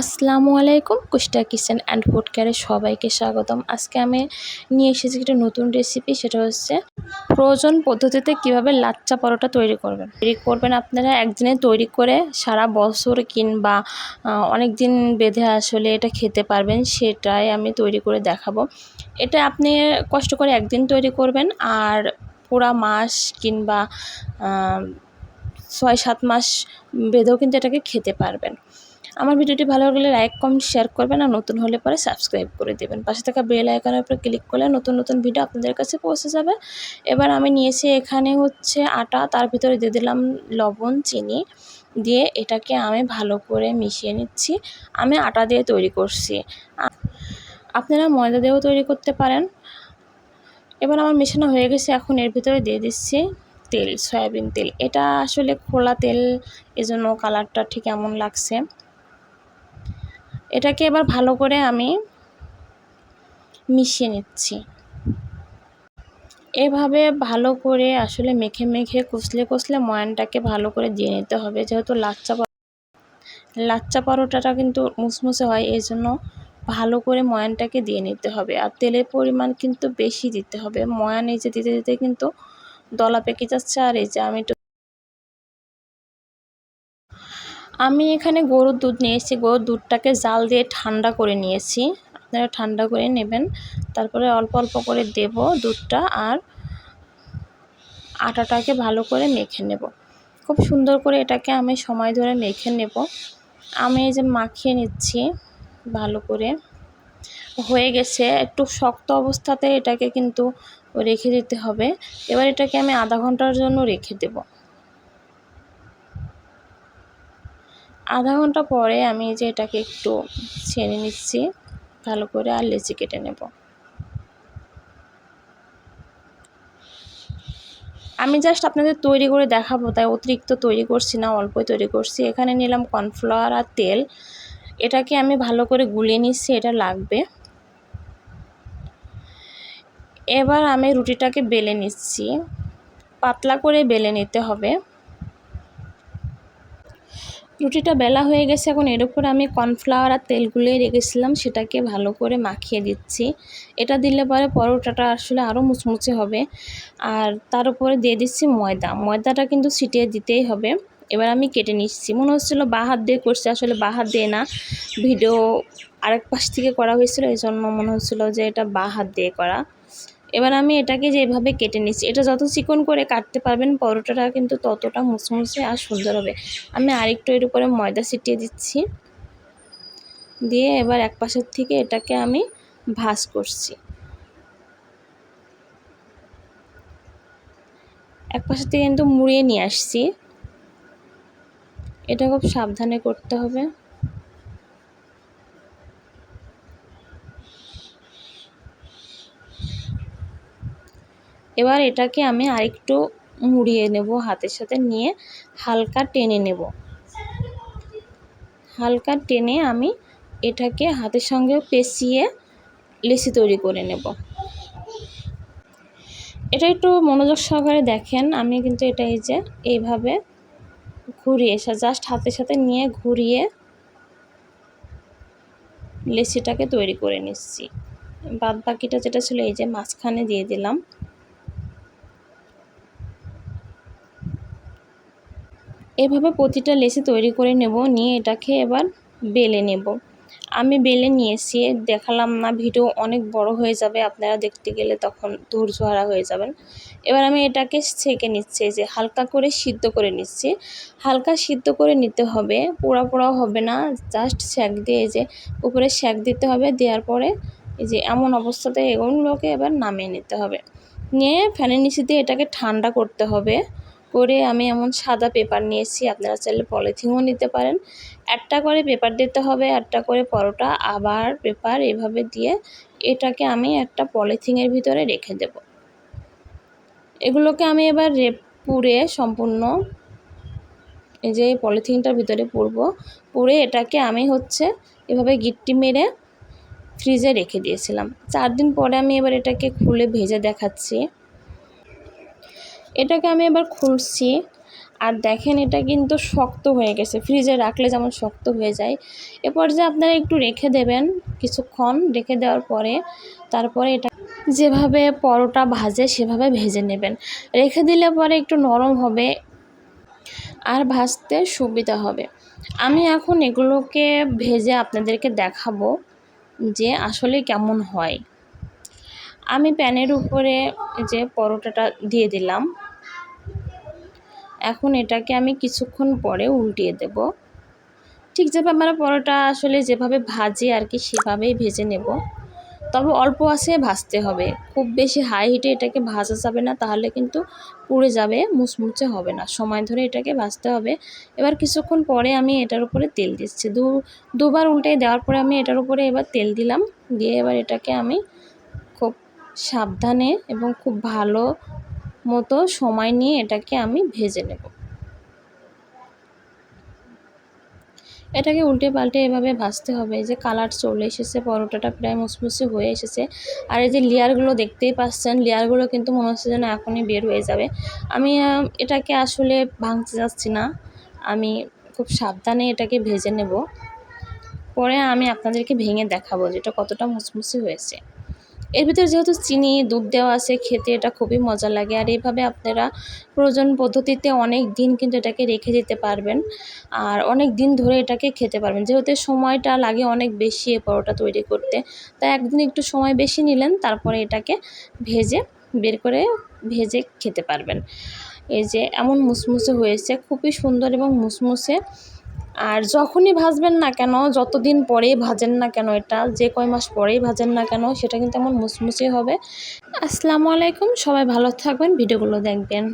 আসসালামু আলাইকুম, কুষ্টা kitchen and food কেয়ারে সবাইকে স্বাগতম। আজকে আমি নিয়ে এসেছি একটা নতুন রেসিপি, সেটা হচ্ছে ফ্রোজন পদ্ধতিতে কিভাবে লাচ্চা পরোটা তৈরি করবেন। আপনারা একদিনে তৈরি করে সারা বছর কিংবা অনেক দিন বেঁধে আসলে এটা খেতে পারবেন, সেটাই আমি তৈরি করে দেখাবো। এটা আপনি কষ্ট করে একদিন তৈরি করবেন আর পুরা মাস কিংবা 6-7 মাস বেঁধেও কিন্তু এটাকে খেতে পারবেন। আমার ভিডিওটি ভালো লাগলে লাইক, কমেন্ট, শেয়ার করবেন আর নতুন হলে পরে সাবস্ক্রাইব করে দেবেন। পাশে থাকা বেল আইকনের উপর ক্লিক করলে নতুন নতুন ভিডিও আপনাদের কাছে পৌঁছে যাবে। এবার আমি নিয়েছি এখানে হচ্ছে আটা, তার ভিতরে দিয়ে দিলাম লবণ, চিনি দিয়ে এটাকে আমি ভালো করে মিশিয়ে নিচ্ছি। আমি আটা দিয়ে তৈরি করছি, আপনারা ময়দা দিয়েও তৈরি করতে পারেন। এবার আমার মেশানো হয়ে গেছে, এখন এর ভিতরে দিয়ে দিচ্ছি তেল, সয়াবিন তেল। এটা আসলে খোলা তেল, এজন্য কালারটা ঠিক এমন লাগছে। এটাকে এবার ভালো করে আমি মিশিয়ে নিচ্ছি। এভাবে ভালো করে আসলে মেখে মেখে কষলে ময়ানটাকে ভালো করে দিয়ে নিতে হবে। যেহেতু লাচ্চা পরোটাটা কিন্তু মুসমুসে হয়, এই জন্য ভালো করে ময়ানটাকে দিয়ে নিতে হবে। আর তেলের পরিমাণ কিন্তু বেশি দিতে হবে। ময়ান এই যে দিতে দিতে কিন্তু দলা পেকে যাচ্ছে। আর এই যে আমি এখানে গরুর দুধ নিয়েছি, গরুর দুধটাকে জাল দিয়ে ঠান্ডা করে নিয়েছি। আপনারা ঠান্ডা করে নেবেন, তারপরে অল্প অল্প করে দেব দুধটা আর আটাটাকে ভালো করে মেখে নেব। খুব সুন্দর করে এটাকে আমি সময় ধরে মেখে নেব। আমি এই যে মাখিয়ে নিচ্ছি ভালো করে, হয়ে গেছে। একটু শক্ত অবস্থাতে এটাকে কিন্তু রেখে দিতে হবে। এবার এটাকে আমি আধা ঘন্টার জন্য রেখে দেব। আধা ঘন্টা পরে আমি যে এটাকে একটু ছেড়ে নিচ্ছি ভালো করে আর লেচি কেটে নেব। আমি জাস্ট আপনাদের তৈরি করে দেখাবো, তাই অতিরিক্ত তৈরি করছি না, অল্পই তৈরি করছি। এখানে নিলাম কর্নফ্লাওয়ার আর তেল, এটাকে আমি ভালো করে গুলিয়ে নিচ্ছি, এটা লাগবে। এবার আমি রুটিটাকে বেলে নিচ্ছি, পাতলা করে বেলে নিতে হবে। রুটিটা বেলা হয়ে গেছে, এখন এর উপরে আমি কর্নফ্লাওয়ার আর তেল গুলিয়ে রেখেছিলাম সেটাকে ভালো করে মাখিয়ে দিচ্ছি। এটা দিলে পরে পরোটাটা আসলে আরও মুচমুচে হবে। আর তার উপরে দিয়ে দিচ্ছি ময়দাটা কিন্তু ছিটিয়ে দিতেই হবে। এবার আমি কেটে নিচ্ছি, মনে হচ্ছিলো বাঁ হাত দিয়ে করছি, আসলে বাঁ হাত দিয়ে না, ভিডিও আরেক পাশ থেকে করা হয়েছিল, এই জন্য মনে হচ্ছিলো যে এটা বাঁ হাত দিয়ে করা। এবার আমি এটাকে যেভাবে কেটে নিচ্ছি, এটা যত চিকন করে কাটতে পারবেন পরোটাটা কিন্তু ততটা মুচমুচে আর সুন্দর হবে। আমি আরেকটু এর উপরে ময়দা ছিটিয়ে দিচ্ছি, দিয়ে এবার এক পাশের থেকে এটাকে আমি ভাঁজ করছি। এক পাশের থেকে কিন্তু মুড়িয়ে নিয়ে আসছি, এটা খুব সাবধানে করতে হবে। এবার এটাকে আমি আরেকটু মুড়িয়ে নেব, হাতের সাথে নিয়ে হালকা টেনে নেব। হালকা টেনে আমি এটাকে হাতের সঙ্গে পেঁচিয়ে লেচি তৈরি করে নেব। এটা একটু মনোযোগ সহকারে দেখেন, আমি কিন্তু এটা এই যে এইভাবে ঘুরিয়ে জাস্ট হাতের সাথে নিয়ে ঘুরিয়ে লেচিটাকে তৈরি করে নিচ্ছি। বাদ বাকিটা যেটা ছিল এই যে মাঝখানে দিয়ে দিলাম। এভাবে প্রতিটা লেচি তৈরি করে নেব, নিয়ে এটাকে এবার বেলে নেব। আমি বেলে নিয়েছি, দেখালাম না, ভিডিও অনেক বড় হয়ে যাবে, আপনারা দেখতে গেলে তখন ধৈর্য হারা হয়ে যাবেন। এবার আমি এটাকে ছেঁকে নিচ্ছি, যে হালকা করে সিদ্ধ করে নিচ্ছি। হালকা সিদ্ধ করে নিতে হবে, পোড়া পোড়াও হবে না, জাস্ট সেঁক দিয়ে এই যে উপরে সেঁক দিতে হবে। দেওয়ার পরে এই যে এমন অবস্থাতে এগুলোকে এবার নামিয়ে নিতে হবে। নিয়ে ফ্যানের নিচে দিয়ে এটাকে ঠান্ডা করতে হবে। করে আমি এমন সাদা পেপার নিয়েছি, আপনারা চাইলে পলিথিনও নিতে পারেন। একটা করে পেপার দিতে হবে, একটা করে পরোটা, আবার পেপার, এভাবে দিয়ে এটাকে আমি একটা পলিথিনের ভিতরে রেখে দেব। এগুলোকে আমি এবার পুড়ে সম্পূর্ণ এই যে পলিথিনটার ভিতরে পুড়ে এটাকে আমি এভাবে গিট্টি মেরে ফ্রিজে রেখে দিয়েছিলাম। 4 দিন পরে আমি এবার এটাকে খুলে ভেজে দেখাচ্ছি। এটাকে আমি এবার খুলছি, আর দেখেন এটা কিন্তু শক্ত হয়ে গেছে, ফ্রিজে রাখলে যেমন শক্ত হয়ে যায়। এ পর্যায়ে আপনারা একটু রেখে দেবেন, কিছুক্ষণ রেখে দেওয়ার পরে তারপরে এটা যেভাবে পরোটা ভাজে সেভাবে ভেজে নেবেন। রেখে দিলে পরে একটু নরম হবে আর ভাজতে সুবিধা হবে। আমি এখন এগুলোকে ভেজে আপনাদেরকে দেখাবো যে আসলে কেমন হয়। আমি প্যানের উপরে যে পরোটাটা দিয়ে দিলাম, এখন এটাকে আমি কিছুক্ষণ পরে উল্টিয়ে দেব। ঠিক যেভাবে আমরা পরোটা আসলে যেভাবে ভাজি আর কি সেভাবেই ভেজে নেব, তবে অল্প আঁচে ভাজতে হবে, খুব বেশি হাই হিটে এটাকে ভাজা যাবে না, তাহলে কিন্তু পুড়ে যাবে, মুচমুচে হবে না। সময় ধরে এটাকে ভাজতে হবে। এবার কিছুক্ষণ পরে আমি এটার উপরে তেল দিচ্ছি, দুবার উল্টে দেওয়ার পরে আমি এটার উপরে এবার তেল দিলাম, দিয়ে এবার এটাকে আমি খুব সাবধানে এবং খুব ভালো মতো সময় নিয়ে এটাকে আমি ভেজে নেব। এটাকে উল্টে পাল্টে এভাবে ভাজতে হবে। যে কালার চলে এসেছে, পরোটাটা প্রায় মুচমুচে হয়ে এসেছে। আর এই যে লেয়ারগুলো দেখতেই পাচ্ছেন, লেয়ারগুলো কিন্তু মনে হচ্ছে যেন এখনই বের হয়ে যাবে। আমি এটাকে আসলে ভাঙতে যাচ্ছি না, আমি খুব সাবধানে এটাকে ভেজে নেব। পরে আমি আপনাদেরকে ভেঙে দেখাবো যে এটা কতটা মুচমুচে হয়েছে। এর ভিতরে যেহেতু চিনি দুধ দেওয়া আছে, খেতে এটা খুবই মজা লাগে। আর এইভাবে আপনারা প্রয়োজন পদ্ধতিতে অনেক দিন কিন্তু এটাকে রেখে দিতে পারবেন, আর অনেক দিন ধরে এটাকে খেতে পারবেন। যেহেতু সময়টা লাগে অনেক বেশি এই পরোটা তৈরি করতে, তাই একদিন একটু সময় বেশি নিলেন, তারপরে এটাকে ভেজে বের করে ভেজে খেতে পারবেন। এই যে এমন মুচমুচে হয়েছে, খুবই সুন্দর এবং মুচমুচে। আর যখনই ভাজবেন না কেন, যতদিন পরেই ভাজেন না কেন, এটা যে কয় মাস পরেই ভাজেন না কেন, সেটা কিন্তু এমন মুচমুচে হবে। আসসালামু আলাইকুম, সবাই ভালো থাকবেন, ভিডিওগুলো দেখবেন।